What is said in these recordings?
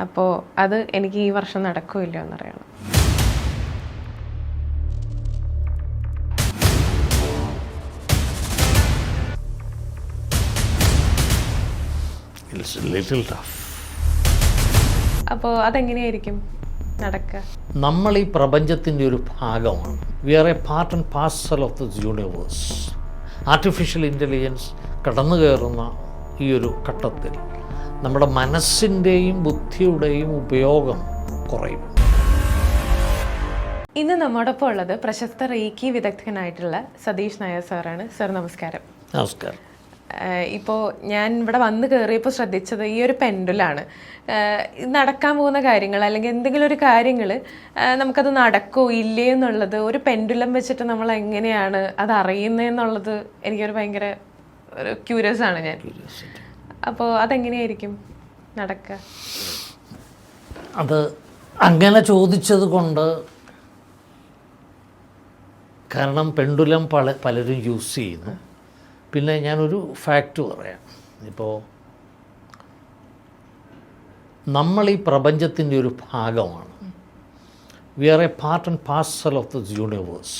അപ്പോൾ അത് എനിക്ക് ഈ വർഷം നടക്കില്ല എന്നറിയണം. അപ്പോൾ അതെങ്ങനെയായിരിക്കും നടക്കുക? നമ്മൾ ഈ പ്രപഞ്ചത്തിൻ്റെ ഒരു ഭാഗമാണ്. We are a part and parcel of this universe. Artificial intelligence കടന്നു കയറുന്ന ഈ ഒരു ഘട്ടത്തിൽ നമ്മുടെ മനസ്സിൻ്റെയും ബുദ്ധിയുടെയും ഉപയോഗം കുറയും. ഇന്ന് നമ്മോടൊപ്പം ഉള്ളത് പ്രശസ്ത റീക്കി വിദഗ്ധനായിട്ടുള്ള സതീഷ് നായർ സാറാണ്. സർ നമസ്കാരം. നമസ്കാരം. ഇപ്പോൾ ഞാൻ ഇവിടെ വന്ന് കയറിയപ്പോൾ ശ്രദ്ധിച്ചത് ഈ ഒരു പെൻഡുലാണ്. നടക്കാൻ പോകുന്ന കാര്യങ്ങൾ അല്ലെങ്കിൽ എന്തെങ്കിലും ഒരു കാര്യങ്ങൾ നമുക്കത് നടക്കോ ഇല്ലേ എന്നുള്ളത് ഒരു പെൻഡുലം വെച്ചിട്ട് നമ്മൾ എങ്ങനെയാണ് അത് അറിയുന്നതെന്നുള്ളത് എനിക്കൊരു ഭയങ്കര ഒരു ക്യൂരിയസ് ആണ് ഞാൻ. അപ്പോൾ അതെങ്ങനെയായിരിക്കും നടക്കുക? അത് അങ്ങനെ ചോദിച്ചത് കൊണ്ട്, കാരണം പെൻഡുലം പലരും യൂസ് ചെയ്യുന്നു. പിന്നെ ഞാനൊരു ഫാക്റ്റ് പറയാം. ഇപ്പോൾ നമ്മൾ ഈ പ്രപഞ്ചത്തിൻ്റെ ഒരു ഭാഗമാണ്. We are a part and parcel of this universe.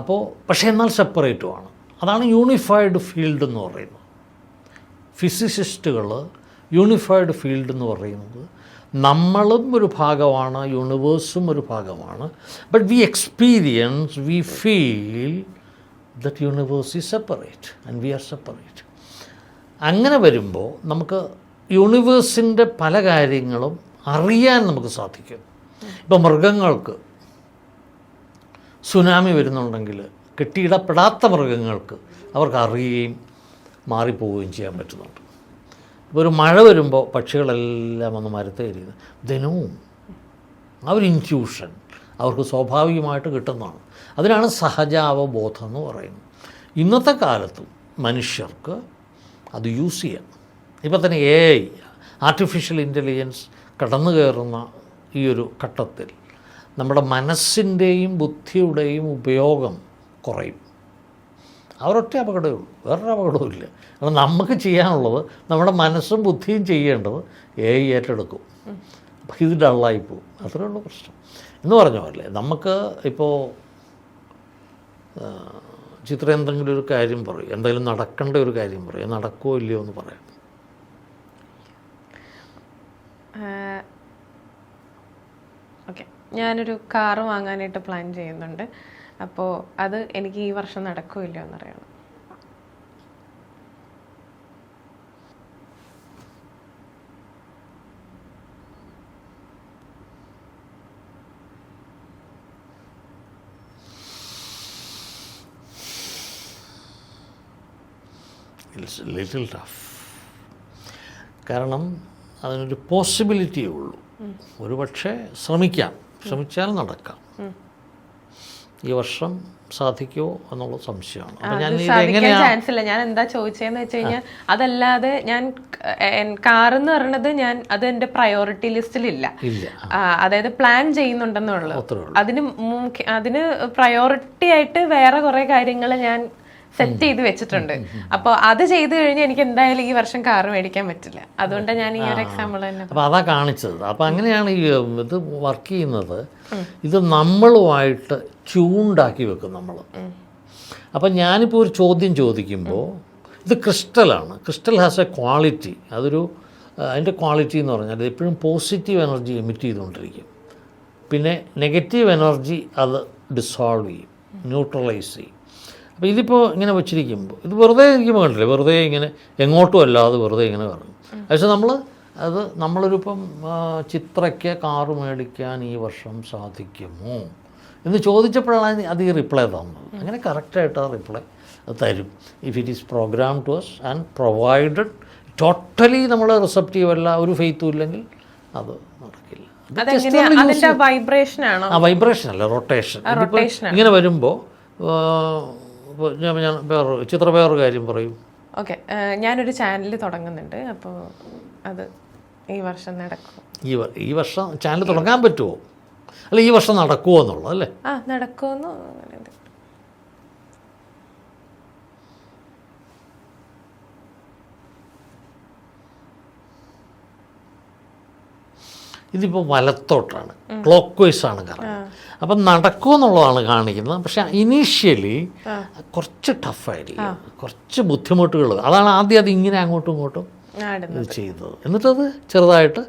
അപ്പോൾ പക്ഷേ എന്നാൽ സെപ്പറേറ്റുമാണ്. അതാണ് യൂണിഫൈഡ് ഫീൽഡ് എന്ന് പറയുന്നത്. ഫിസിസിസ്റ്റുകൾ യൂണിഫൈഡ് ഫീൽഡ് എന്ന് പറയുന്നത് നമ്മളും ഒരു ഭാഗമാണ്, യൂണിവേഴ്സും ഒരു ഭാഗമാണ്. But we experience, we feel that universe is separate and we are separate. അങ്ങനെ വരുമ്പോൾ നമുക്ക് യൂണിവേഴ്സിൻ്റെ പല കാര്യങ്ങളും അറിയാൻ നമുക്ക് സാധിക്കും. ഇപ്പോൾ മൃഗങ്ങൾക്ക് സുനാമി വരുന്നുണ്ടെങ്കിൽ കെട്ടിയിടപ്പെടാത്ത മൃഗങ്ങൾക്ക് അവർക്ക് അറിയുകയും മാറിപ്പോവുകയും ചെയ്യാൻ പറ്റുന്നുണ്ട്. ഇപ്പോൾ ഒരു മഴ വരുമ്പോൾ പക്ഷികളെല്ലാം ഒന്ന് മരത്തെ എറിയുന്നത് ദിനവും ആ ഒരു ഇൻറ്റ്യൂഷൻ അവർക്ക് സ്വാഭാവികമായിട്ട് കിട്ടുന്നതാണ്. അതിനാണ് സഹജാവബോധം എന്ന് പറയുന്നത്. ഇന്നത്തെ കാലത്തും മനുഷ്യർക്ക് അത് യൂസ് ചെയ്യാം. ഇപ്പം തന്നെ AI, ആർട്ടിഫിഷ്യൽ ഇൻ്റലിജൻസ് കടന്നു കയറുന്ന ഈ ഒരു ഘട്ടത്തിൽ നമ്മുടെ മനസ്സിൻ്റെയും ബുദ്ധിയുടെയും ഉപയോഗം കുറയും. അവരൊറ്റ അപകടമേ ഉള്ളൂ, വേറൊരു അപകടവും ഇല്ല. അപ്പോൾ നമുക്ക് ചെയ്യാനുള്ളത് നമ്മുടെ മനസ്സും ബുദ്ധിയും ചെയ്യേണ്ടത് AI ഏറ്റെടുക്കും. അപ്പോൾ ഇത് ഡള്ളായിപ്പോവും. അത്രേ ഉള്ളൂ പ്രശ്നം. എന്ന് പറഞ്ഞ പോലെ നമുക്ക് ഇപ്പോൾ ചിത്ര എന്തെങ്കിലും ഒരു കാര്യം പറയും, എന്തെങ്കിലും നടക്കേണ്ട ഒരു കാര്യം പറയും, നടക്കുമോ ഇല്ലയോ എന്ന് പറയാം. ഓക്കെ, ഞാനൊരു കാറ് വാങ്ങാനായിട്ട് പ്ലാൻ ചെയ്യുന്നുണ്ട്. അപ്പോൾ അത് എനിക്ക് ഈ വർഷം നടക്കുമോ ഇല്ലയോ എന്നറിയണം. It's little tough. കാരണം അതിനൊരു പോസിബിലിറ്റിയേ ഉള്ളൂ. ഒരു പക്ഷേ ശ്രമിച്ചാൽ നടക്കാം. ഈ വർഷം സാധിക്കുമോ എന്നുള്ള സംശയമാണ്. അപ്പം ചാൻസ് ഇല്ല. ഞാൻ എന്താ ചോദിച്ചതെന്ന് വെച്ച് കഴിഞ്ഞാൽ, അതല്ലാതെ ഞാൻ കാറെന്ന് പറയുന്നത് അത് എൻ്റെ പ്രയോറിറ്റി ലിസ്റ്റിലില്ല. അതായത് പ്ലാൻ ചെയ്യുന്നുണ്ടെന്നുള്ളൂ. അതിന് പ്രയോറിറ്റി ആയിട്ട് വേറെ കുറെ കാര്യങ്ങൾ ഞാൻ സെറ്റ് ചെയ്ത് വെച്ചിട്ടുണ്ട്. അപ്പോൾ അത് ചെയ്ത് കഴിഞ്ഞാൽ എനിക്ക് എന്തായാലും ഈ വർഷം കാർ മേടിക്കാൻ പറ്റില്ല. അതുകൊണ്ടാണ് ഞാൻ ഈ ഒരു എക്സാമ്പിൾ തന്നെ. അപ്പോൾ അതാ കാണിച്ചത്. അപ്പോൾ അങ്ങനെയാണ് ഈ ഇത് വർക്ക് ചെയ്യുന്നത്. ഇത് നമ്മളുമായിട്ട് ട്യൂൺഡാക്കി വെക്കും നമ്മൾ. അപ്പം ഞാനിപ്പോൾ ഒരു ചോദ്യം ചോദിക്കുമ്പോൾ, ഇത് ക്രിസ്റ്റലാണ്. Crystal has a quality. അതിൻ്റെ ക്വാളിറ്റി എന്ന് പറഞ്ഞാൽ അത് എപ്പോഴും പോസിറ്റീവ് എനർജി എമിറ്റ് ചെയ്തുകൊണ്ടിരിക്കും. പിന്നെ നെഗറ്റീവ് എനർജി അത് ഡിസോൾവ് ചെയ്യും, ന്യൂട്രലൈസ് ചെയ്യും. അപ്പോൾ ഇതിപ്പോൾ ഇങ്ങനെ വെച്ചിരിക്കുമ്പോൾ ഇത് വെറുതെ ഇരിക്കുമ്പോൾ കണ്ടില്ലേ, വെറുതെ ഇങ്ങനെ എങ്ങോട്ടും അല്ലാതെ വെറുതെ ഇങ്ങനെ കറങ്ങും. പക്ഷേ നമ്മളൊരിപ്പം ചിത്രയ്ക്ക് കാറ് മേടിക്കാൻ ഈ വർഷം സാധിക്കുമോ എന്ന് ചോദിച്ചപ്പോഴാണ് അത് ഈ റിപ്ലൈ തന്നത്. അങ്ങനെ കറക്റ്റായിട്ട് ആ റിപ്ലൈ അത് തരും. If it is program to us and provided totally നമ്മൾ റിസപ്റ്റീവ് അല്ല, ഒരു ഫെയ്ത്തും ഇല്ലെങ്കിൽ അത് നടക്കില്ല. വൈബ്രേഷൻ അല്ല, റൊട്ടേഷൻ. ഇങ്ങനെ വരുമ്പോൾ ഞാൻ വേറൊരു കാര്യം പറയും. ഓക്കെ, ഞാനൊരു ചാനൽ തുടങ്ങുന്നുണ്ട്. അപ്പോൾ അത് ഈ വർഷം നടക്കും. ഈ വർഷം ചാനൽ തുടങ്ങാൻ പറ്റുമോ, അല്ല ഈ വർഷം നടക്കുമോ എന്നുള്ളത് അല്ലേ? നടക്കുമെന്ന് ഇതിപ്പോൾ വലത്തോട്ടാണ്, ക്ലോക്ക് വൈസ് ആണ് കറങ്ങുന്നത്. അപ്പം നടക്കുമെന്നുള്ളതാണ് കാണിക്കുന്നത്. പക്ഷെ ഇനീഷ്യലി കുറച്ച് ടഫായിരിക്കും, കുറച്ച് ബുദ്ധിമുട്ടുകൾ. അതാണ് ആദ്യം അത് ഇങ്ങനെ അങ്ങോട്ടും ഇങ്ങോട്ടും ഇത് ചെയ്തത്. എന്നിട്ടത് ചെറുതായിട്ട്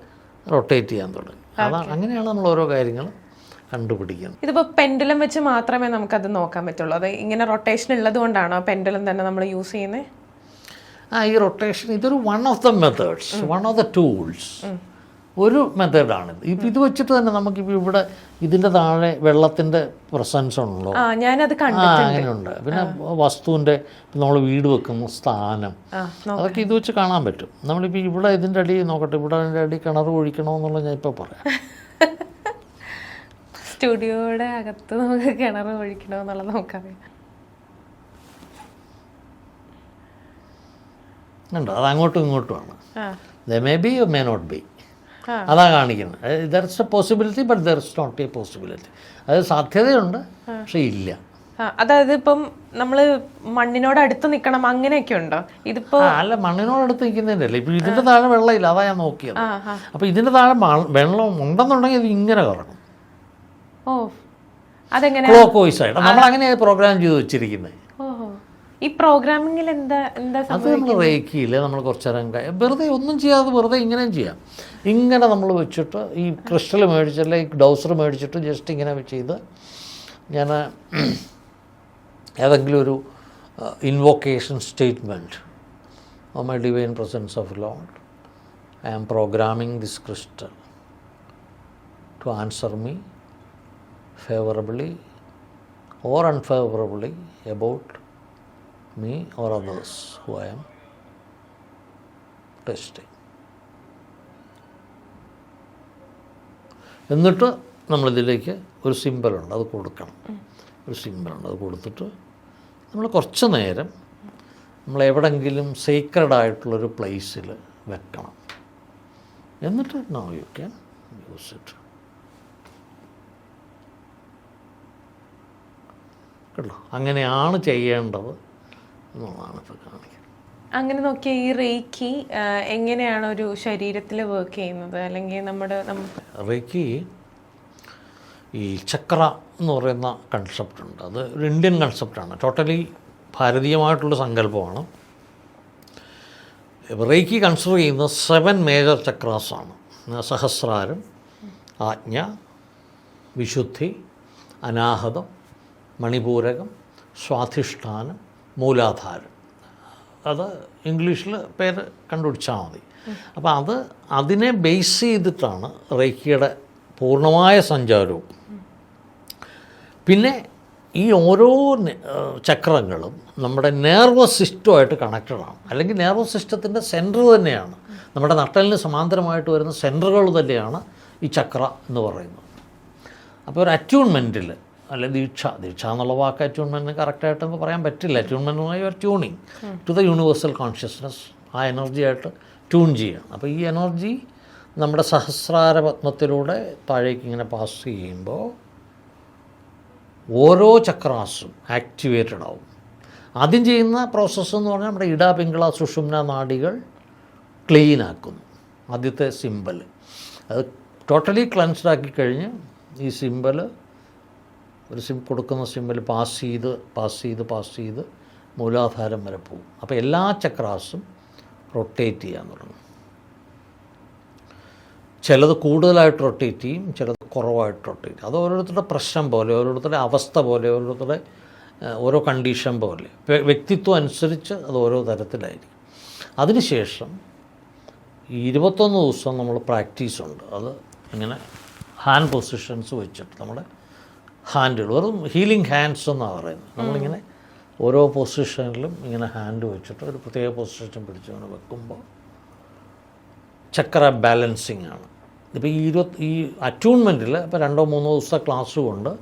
റൊട്ടേറ്റ് ചെയ്യാൻ തുടങ്ങി. അതാണ്, അങ്ങനെയാണ് നമ്മൾ ഓരോ കാര്യങ്ങൾ കണ്ടുപിടിക്കുന്നത്. ഇതിപ്പോൾ പെൻഡുലം വെച്ച് മാത്രമേ നമുക്കത് നോക്കാൻ പറ്റുള്ളൂ? അത് ഇങ്ങനെ റൊട്ടേഷൻ ഉള്ളത് കൊണ്ടാണോ പെൻഡുലം തന്നെ നമ്മൾ യൂസ് ചെയ്യുന്നത്? ഈ റൊട്ടേഷൻ ഇതൊരു one of the methods, one of the tools, ഒരു മെത്തേഡാണിത്. ഇപ്പം ഇത് വെച്ചിട്ട് തന്നെ നമുക്കിപ്പോൾ ഇവിടെ ഇതിൻ്റെ താഴെ വെള്ളത്തിൻ്റെ പ്രസൻസ് ഉണ്ടല്ലോ, ഞാനത് അങ്ങനെയുണ്ട്. പിന്നെ വസ്തുവിൻ്റെ നമ്മൾ വീട് വെക്കുന്ന സ്ഥാനം, അതൊക്കെ ഇത് വെച്ച് കാണാൻ പറ്റും. നമ്മളിപ്പോൾ ഇവിടെ ഇതിൻ്റെ അടി നോക്കട്ടെ, ഇവിടെ അതിൻ്റെ അടി കിണർ ഒഴിക്കണമെന്നുള്ളത് ഞാൻ ഇപ്പോൾ പറയാം. സ്റ്റുഡിയോയുടെ അകത്ത് നമുക്ക് കിണർ ഒഴിക്കണമെന്നുള്ളത് നമുക്കറിയാം. ഉണ്ട്, അത് അങ്ങോട്ടും ഇങ്ങോട്ടുമാണ്. The may be you may not be, അതാ കാണിക്കുന്നത്. There is a possibility but there is not a possibility. അത് സാധ്യതയുണ്ട്, പക്ഷെ ഇല്ല. അതായത് ഇപ്പം നമ്മൾ മണ്ണിനോട് അടുത്ത് നിൽക്കണം അങ്ങനെയൊക്കെ ഉണ്ടോ? ഇതിപ്പോ അല്ല, മണ്ണിനോട് അടുത്ത് നിൽക്കുന്നതിൻ്റെ അല്ല. ഇപ്പം ഇതിൻ്റെ താഴെ വെള്ളമില്ല, അതാ ഞാൻ നോക്കിയത്. അപ്പം ഇതിൻ്റെ താഴെ വെള്ളം ഉണ്ടെന്നുണ്ടെങ്കിൽ ഇത് ഇങ്ങനെ കറങ്ങും. അതെങ്ങനെ? ക്ലോക്ക് വൈസ് ആയിട്ട് നമ്മൾ അങ്ങനെയാണ് പ്രോഗ്രാം ചെയ്ത് വെച്ചിരിക്കുന്നത്. ഈ പ്രോഗ്രാമിങ്ങിൽ എന്താ അത് നമ്മൾ റേക്കിയിൽ നമ്മൾ കുറച്ച് നേരം വെറുതെ ഒന്നും ചെയ്യാതെ വെറുതെ ഇങ്ങനെയും ചെയ്യാം. ഇങ്ങനെ നമ്മൾ വെച്ചിട്ട് ഈ ക്രിസ്റ്റൽ മേടിച്ചല്ലേ, ഈ ഡൗസർ മേടിച്ചിട്ട് ജസ്റ്റ് ഇങ്ങനെ ചെയ്ത് ഞാൻ ഏതെങ്കിലും ഒരു invocation statement, oh my divine presence of lord, I am programming this crystal to answer me favorably or unfavorably about me or others who I am testing. എന്നിട്ട് നമ്മളിതിലേക്ക് ഒരു സിമ്പലുണ്ട്, അത് കൊടുക്കണം. ഒരു സിമ്പലുണ്ട്, അത് കൊടുത്തിട്ട് നമ്മൾ കുറച്ച് നേരം നമ്മൾ എവിടെയെങ്കിലും സീക്രഡ് ആയിട്ടുള്ളൊരു പ്ലേസിൽ വെക്കണം. എന്നിട്ട് now you can use it. കേട്ടോ, അങ്ങനെയാണ് ചെയ്യേണ്ടത് എന്നുള്ളതാണ് ഇപ്പോൾ കാണിക്കുന്നത്. അങ്ങനെ നോക്കിയാൽ ഈ റേക്കി എങ്ങനെയാണ് ഒരു ശരീരത്തിൽ വർക്ക് ചെയ്യുന്നത്? അല്ലെങ്കിൽ റേക്കി ഈ ചക്ര എന്ന് പറയുന്ന കൺസെപ്റ്റുണ്ട്. അത് ഒരു ഇന്ത്യൻ കൺസെപ്റ്റാണ്, ടോട്ടലി ഭാരതീയമായിട്ടുള്ള സങ്കല്പമാണ്. റേക്കി കൺസിഡർ ചെയ്യുന്ന 7 മേജർ ചക്രാസാണ്. സഹസ്രാരം, ആജ്ഞ, വിശുദ്ധി, അനാഹതം, മണിപൂരകം, സ്വാധിഷ്ഠാനം, മൂലാധാരം. അത് ഇംഗ്ലീഷിൽ പേര് കണ്ടുപിടിച്ചാൽ മതി. അപ്പോൾ അതിനെ ബേസ് ചെയ്തിട്ടാണ് റേക്കിയുടെ പൂർണ്ണമായ സഞ്ചാരവും. പിന്നെ ഈ ഓരോ ചക്രങ്ങളും നമ്മുടെ നെർവസ് സിസ്റ്റവുമായിട്ട് കണക്റ്റഡാണ്. അല്ലെങ്കിൽ നെർവസ് സിസ്റ്റത്തിൻ്റെ സെൻറ്റർ തന്നെയാണ്, നമ്മുടെ നട്ടലിന് സമാന്തരമായിട്ട് വരുന്ന സെൻറ്ററുകൾ തന്നെയാണ് ഈ ചക്ര എന്ന് പറയുന്നത്. അപ്പോൾ ഒരു അറ്റ്യൂൺമെൻറ്റിൽ, അല്ലെ ദീക്ഷ എന്നുള്ള വാക്ക് അറ്റ്യൂൺമെൻറ്റിന് കറക്റ്റായിട്ടൊന്നും പറയാൻ പറ്റില്ല. അറ്റ്യൂൺമെൻറ്റുമായി ഒരു tuning to the universal consciousness, ആ എനർജിയായിട്ട് ട്യൂൺ ചെയ്യണം. അപ്പോൾ ഈ എനർജി നമ്മുടെ സഹസ്രാര പത്മത്തിലൂടെ താഴേക്ക് ഇങ്ങനെ പാസ് ചെയ്യുമ്പോൾ ഓരോ ചക്രാസും ആക്ടിവേറ്റഡ് ആവും. ആദ്യം ചെയ്യുന്ന പ്രോസസ്സ് എന്ന് പറഞ്ഞാൽ നമ്മുടെ ഇട, പിങ്കള, സുഷുമ്ന നാഡികൾ ക്ലീനാക്കുന്നു. ആദ്യത്തെ സിമ്പൽ അത് ടോട്ടലി ക്ലൻസ്ഡ് ആക്കി കഴിഞ്ഞ് ഈ സിമ്പൽ ഒരു കൊടുക്കുന്ന സിമ്പൽ പാസ് ചെയ്ത് മൂലാധാരം വരെ പോകും. അപ്പോൾ എല്ലാ ചക്രാസും റൊട്ടേറ്റ് ചെയ്യാൻ തുടങ്ങും. ചിലത് കൂടുതലായിട്ട് റൊട്ടേറ്റ് ചെയ്യും, ചിലത് കുറവായിട്ട് റൊട്ടേറ്റ് ചെയ്യും. അത് ഓരോരുത്തരുടെ പ്രശ്നം പോലെ, ഓരോരുത്തരുടെ അവസ്ഥ പോലെ, ഓരോരുത്തരുടെ ഓരോ കണ്ടീഷൻ പോലെ, വ്യക്തിത്വം അനുസരിച്ച് അത് ഓരോ തരത്തിലായിരിക്കും. അതിനുശേഷം 21 ദിവസം നമ്മൾ പ്രാക്ടീസുണ്ട്. അത് ഇങ്ങനെ ഹാൻഡ് പൊസിഷൻസ് വെച്ചിട്ട് നമ്മുടെ ഹാൻഡുകൾ, വെറും ഹീലിംഗ് ഹാൻഡ്സ് എന്നാണ് പറയുന്നത്. നമ്മളിങ്ങനെ ഓരോ പൊസിഷനിലും ഇങ്ങനെ ഹാൻഡ് വെച്ചിട്ട് ഒരു പ്രത്യേക പൊസിഷൻ പിടിച്ചുകൊണ്ട് വെക്കുമ്പോൾ ചക്ര ബാലൻസിങ് ആണ്. ഇപ്പോൾ ഈ അറ്റ്യൂൺമെൻറ്റിൽ ഇപ്പോൾ 2-3 ദിവസത്തെ ക്ലാസ് കൊണ്ട്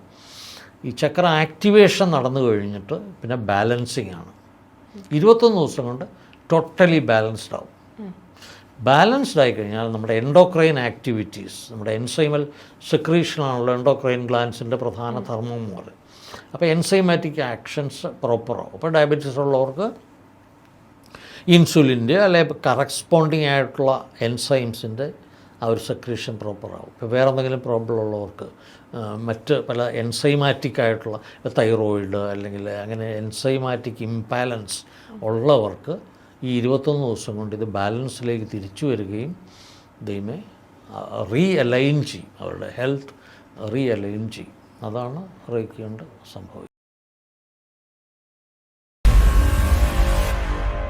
ഈ ചക്ര ആക്ടിവേഷൻ നടന്നു കഴിഞ്ഞിട്ട് പിന്നെ ബാലൻസിങ് ആണ്. 21 ദിവസം കൊണ്ട് ടോട്ടലി ബാലൻസ്ഡ് ആവും. ബാലൻസ്ഡ് ആയിക്കഴിഞ്ഞാൽ നമ്മുടെ എൻഡോക്രൈൻ ആക്ടിവിറ്റീസ്, നമ്മുടെ എൻസൈമൽ സെക്രീഷനാണല്ലോ എൻഡോക്രൈൻ ഗ്ലാൻസിൻ്റെ പ്രധാന ധർമ്മം എന്ന് പറയും. അപ്പോൾ എൻസൈമാറ്റിക് ആക്ഷൻസ് പ്രോപ്പറാവും. അപ്പോൾ ഡയബറ്റീസ് ഉള്ളവർക്ക് ഇൻസുലിൻ്റെ അല്ലെങ്കിൽ കറസ്പോണ്ടിങ് ആയിട്ടുള്ള എൻസൈംസിൻ്റെ ആ ഒരു സെക്രീഷൻ പ്രോപ്പറാവും. ഇപ്പോൾ വേറെ എന്തെങ്കിലും പ്രോബ്ലം ഉള്ളവർക്ക് മറ്റ് പല എൻസൈമാറ്റിക് ആയിട്ടുള്ള തൈറോയിഡ് അല്ലെങ്കിൽ അങ്ങനെ എൻസൈമാറ്റിക് ഇംബാലൻസ് ഉള്ളവർക്ക് ഈ 21 ദിവസം കൊണ്ട് ഇത് ബാലൻസിലേക്ക് തിരിച്ചു വരികയും ദൈവമേ റീഅലൈൻ ചെയ്യും, അവരുടെ ഹെൽത്ത് റീഅലൈൻ ചെയ്യും. അതാണ് റേക്കി കൊണ്ട് സംഭവിക്കുന്നത്.